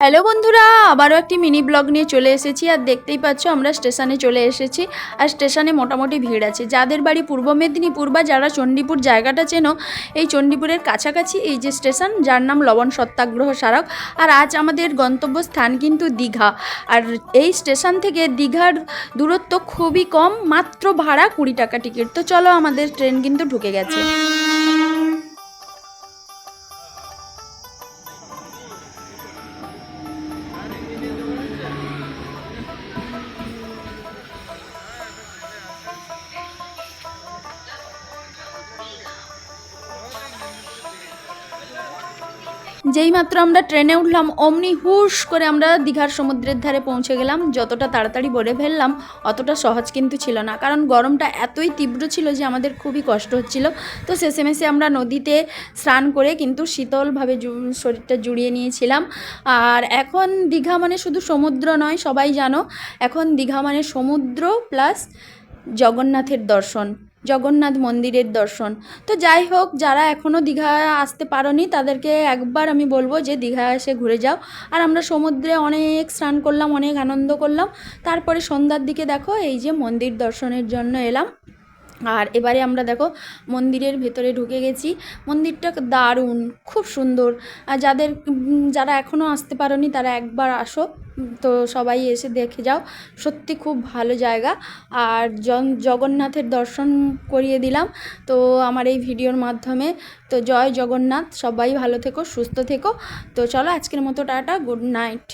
Hello বন্ধুরা, আবারও একটি মিনি ব্লগ নিয়ে চলে এসেছি। আর দেখতেই পাচ্ছ আমরা স্টেশনে চলে এসেছি। আর স্টেশনে মোটামুটি ভিড় আছে। যাদের বাড়ি পূর্ব মেদিনীপুর বা যারা চণ্ডীপুর জায়গাটা চেনো, এই চণ্ডীপুরের কাছাকাছি এই যে স্টেশন, যার নাম লবণ সত্যাগ্রহ স্মারক। আর আজ আমাদের গন্তব্যস্থান কিন্তু দীঘা। আর এই স্টেশন থেকে দীঘার দূরত্ব খুবই কম, মাত্র ভাড়া 20 টাকা টিকিট। তো চলো, আমাদের ট্রেন কিন্তু ঢুকে গেছে। যেই মাত্র আমরা ট্রেনে উঠলাম, অমনি হুশ করে আমরা দীঘার সমুদ্রের ধারে পৌঁছে গেলাম। যতটা তাড়াতাড়ি বলে ফেললাম অতটা সহজ কিন্তু ছিল না, কারণ গরমটা এতই তীব্র ছিল যে আমাদের খুবই কষ্ট হচ্ছিল। তো শেষেমেশে আমরা নদীতে স্নান করে কিন্তু শীতলভাবে শরীরটা জুড়িয়ে নিয়েছিলাম। আর এখন দীঘা মানে শুধু সমুদ্র নয়, সবাই জানো, এখন দীঘা মানে সমুদ্র প্লাস জগন্নাথের দর্শন, জগন্নাথ মন্দিরের দর্শন। তো যাই হোক, যারা এখনও দীঘা আসতে পারোনি তাদেরকে একবার আমি বলবো যে দীঘা এসে ঘুরে যাও। আর আমরা সমুদ্রে অনেক স্নান করলাম, অনেক আনন্দ করলাম। তারপরে সন্ধ্যার দিকে দেখো এই যে মন্দির দর্শনের জন্য এলাম। আর এবারে আমরা দেখো মন্দিরের ভেতরে ঢুকে গেছি। মন্দিরটা দারুণ, খুব সুন্দর। আর যারা এখনও আসতে পারোনি তারা একবার আসো। তো সবাই এসে দেখে যাও, সত্যি খুব ভালো জায়গা। আর জগন্নাথের দর্শন করিয়ে দিলাম তো আমার এই ভিডিওর মাধ্যমে। তো জয় জগন্নাথ, সবাই ভালো থেকো, সুস্থ থেকো। তো চলো, আজকের মতো টাটা, গুড নাইট।